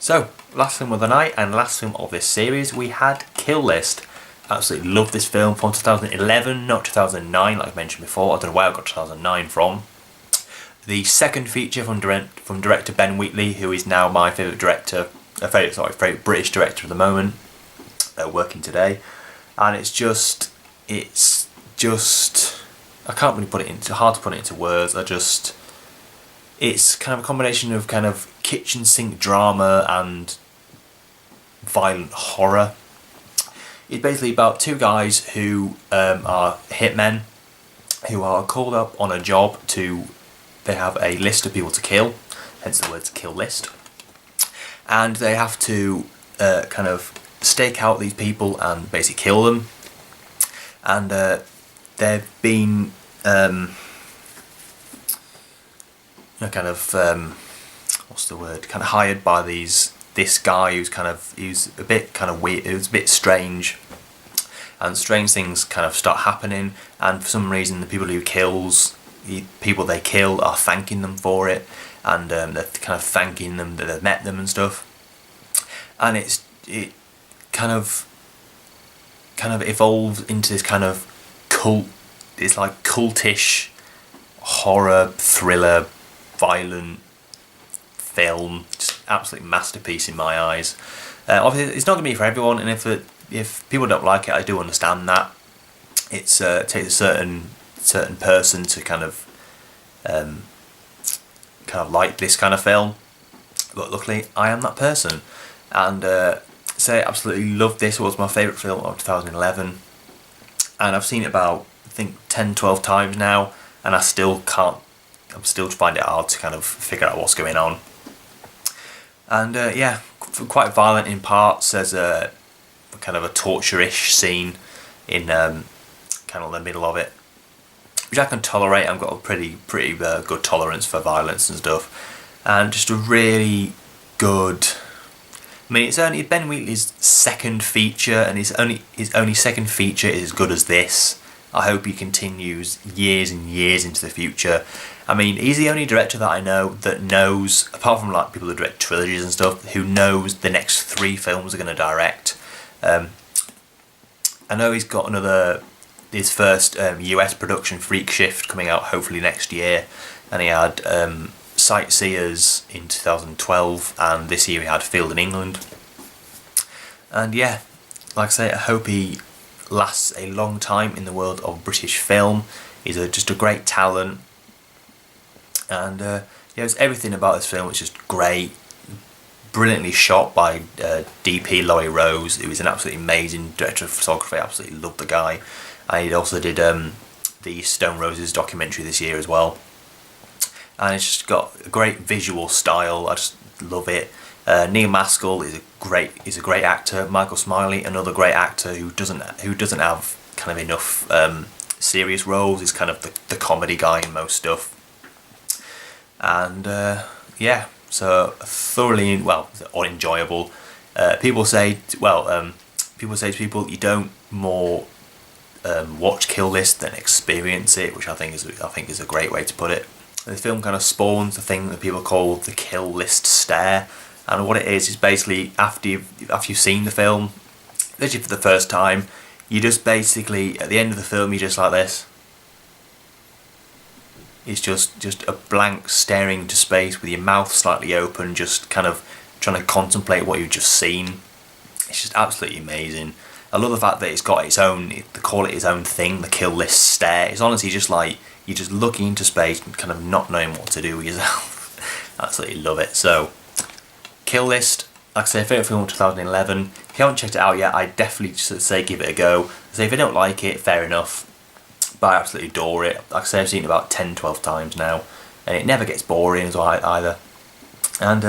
So, last film of the night and last film of this series, we had Kill List. Absolutely love this film from 2011, not 2009 like I mentioned before. I don't know where I got 2009 from. The second feature from director Ben Wheatley, who is now my favourite director, favourite British director at the moment, working today. And it's just, I can't really put it into, hard to put it into words. It's kind of a combination of kind of kitchen sink drama and violent horror. It's basically about two guys who are hitmen, who are called up on a job they have a list of people to kill, hence the words kill list. And they have to kind of stake out these people and basically kill them. And they've been hired by this guy who's a bit kind of weird. It was a bit strange, and strange things kind of start happening. And for some reason, the people they kill are thanking them for it, and they're kind of thanking them that they've met them and stuff. And it kind of evolves into this kind of cult. It's like cultish horror thriller, violent film, just absolute masterpiece in my eyes. Obviously, it's not going to be for everyone, and if people don't like it, I do understand that. It takes a certain person to kind of like this kind of film, but luckily I am that person, and I absolutely love this. It was my favourite film of 2011, and I've seen it about I think 10-12 times now, and I still find it hard to kind of figure out what's going on. And quite violent in parts. There's a kind of a torture-ish scene in kind of the middle of it, which I can tolerate. I've got a pretty good tolerance for violence and stuff, and just a really good. I mean, it's only Ben Wheatley's second feature, and his only second feature is as good as this. I hope he continues years and years into the future. I mean, he's the only director that I know that knows, apart from like people who direct trilogies and stuff, who knows the next 3 films are going to direct. I know he's got his first US production, Freak Shift, coming out hopefully next year, and he had Sightseers in 2012, and this year he had Field in England. And yeah, like I say, I hope he lasts a long time in the world of British film. He's just a great talent, and it's everything about this film which is just great. Brilliantly shot by DP Laurie Rose, who is an absolutely amazing director of photography. I absolutely love the guy. And he also did the Stone Roses documentary this year as well. And it's just got a great visual style. I just love it. Neil Maskell is a great actor. Michael Smiley, another great actor who doesn't have kind of enough serious roles. He's kind of the comedy guy in most stuff. And so thoroughly enjoyable. People say to people, you don't more watch Kill List than experience it, which I think is a great way to put it. The film kind of spawns the thing that people call the Kill List stare, and what it is basically after you've seen the film, literally for the first time, you just basically at the end of the film you're just like this. It's just a blank staring into space with your mouth slightly open, just kind of trying to contemplate what you've just seen. It's just absolutely amazing. I love the fact that it's got its own, they call it its own thing, the Kill List stare. It's honestly just like you're just looking into space and kind of not knowing what to do with yourself. Absolutely love it. So, Kill List, like I say, favourite film of 2011. If you haven't checked it out yet, I definitely say give it a go. So if you don't like it, fair enough. But I absolutely adore it. Like I say, I've seen it about 10-12 times now, and it never gets boring as well either. And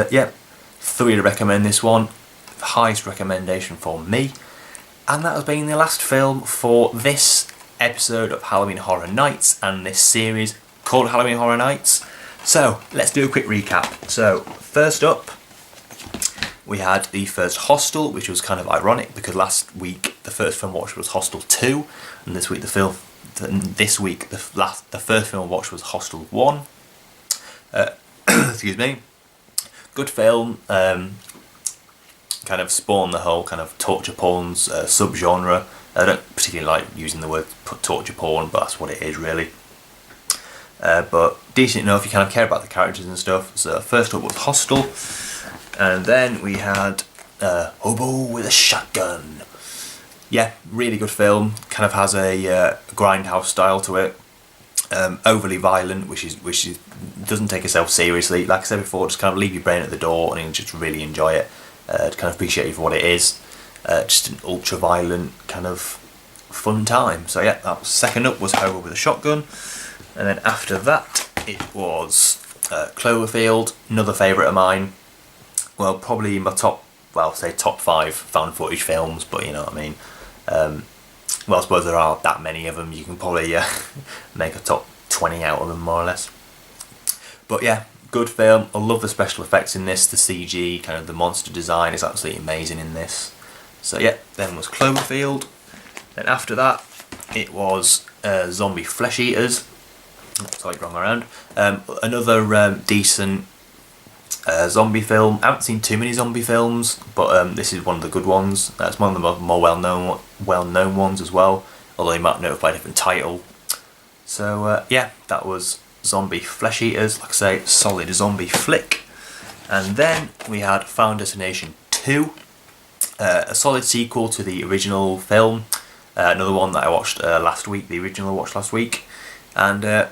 thoroughly recommend this one. The highest recommendation for me. And that has been the last film for this episode of Halloween Horror Nights and this series called Halloween Horror Nights. So let's do a quick recap. So first up, we had the first Hostel, which was kind of ironic because last week the first film watched was Hostel 2, and this week the first film I watched was Hostel 1. Excuse me. Good film. kind of spawned the whole kind of torture porn's subgenre. I don't particularly like using the word torture porn, but that's what it is really. But decent enough, you kind of care about the characters and stuff. So first up was Hostel, and then we had Hobo with a Shotgun. Yeah, really good film. Kind of has a grindhouse style to it. Overly violent, which is doesn't take itself seriously. Like I said before, just kind of leave your brain at the door and you just really enjoy it. To kind of appreciate it for what it is. Just an ultra violent kind of fun time. So yeah, that was second up was Hobo with a Shotgun, and then after that it was Cloverfield, another favourite of mine. Well, probably my top 5 found footage films, but you know what I mean. Well, I suppose there are that many of them. You can probably make a top 20 out of them, more or less. But yeah, good film. I love the special effects in this. The CG, kind of the monster design is absolutely amazing in this. So yeah, then was Cloverfield. Then after that, it was Zombie Flesh Eaters. Sorry, wrong around. Another decent zombie film. I haven't seen too many zombie films, but this is one of the good ones. It's one of the more well-known ones as well, although you might know it by a different title. So yeah, that was Zombie Flesh Eaters. Like I say, solid zombie flick. And then we had Final Destination 2, a solid sequel to the original film. Another one that I watched last week. The original I watched last week, and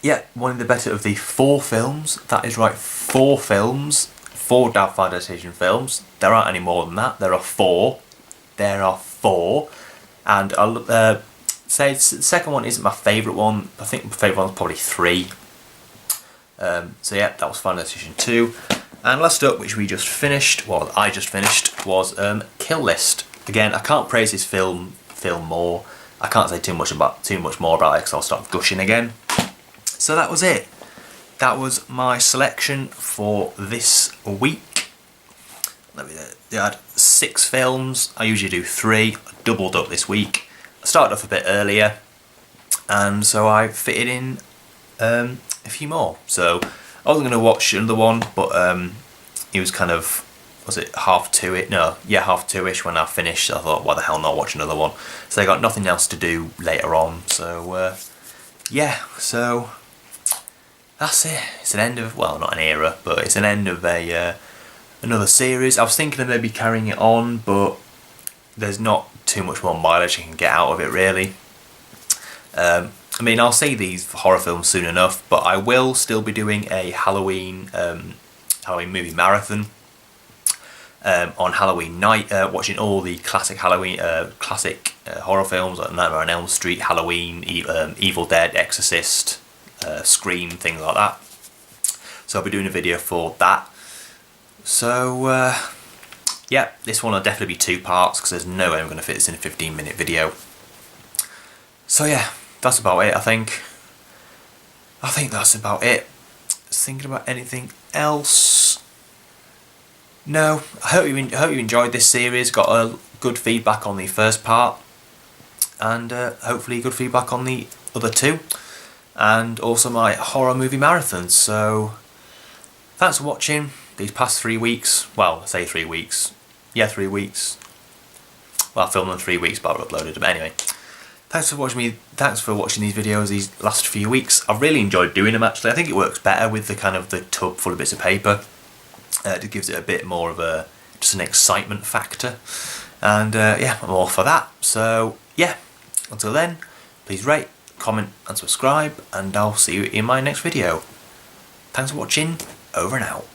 yeah, one of the better of the 4 films. That is right, 4 films. 4 Final Destination films. There aren't any more than that. There are 4. There are 4. And I'll say the second one isn't my favourite one. I think my favourite one is probably 3. So yeah, that was Final Destination 2. And last up, which we just finished, well, I just finished, was Kill List. Again, I can't praise this film more. I can't say too much more about it because I'll start gushing again. So that was it. That was my selection for this week. I had 6 films. I usually do 3. I doubled up this week. I started off a bit earlier, and so I fitted in a few more. So I wasn't going to watch another one, but it was kind of, was it half 2-ish? No, yeah, half 2-ish when I finished. I thought, why the hell not watch another one? So I got nothing else to do later on. So yeah, so that's it. It's an end of, well, not an era, but it's an end of another series. I was thinking of maybe carrying it on, but there's not too much more mileage you can get out of it, really. I mean, I'll see these horror films soon enough, but I will still be doing a Halloween movie marathon on Halloween night, watching all the classic Halloween horror films like Nightmare on Elm Street, Halloween, Evil Dead, Exorcist, Scream, things like that. So I'll be doing a video for that. So yeah, this one will definitely be 2 parts because there's no way I'm going to fit this in a 15-minute video. So yeah, that's about it. I think that's about it. Thinking about anything else? No. I hope you enjoyed this series. Got a good feedback on the first part, and hopefully good feedback on the other 2, and also my horror movie marathon. So thanks for watching these past 3 weeks. Well, I say 3 weeks. Yeah, 3 weeks. Well, I filmed them 3 weeks, but I uploaded them anyway. Thanks for watching these videos these last few weeks. I've really enjoyed doing them, actually. I think it works better with the kind of the tub full of bits of paper. It gives it a bit more of just an excitement factor. And yeah, I'm all for that. So yeah, until then, please rate, comment and subscribe, and I'll see you in my next video. Thanks for watching. Over and out.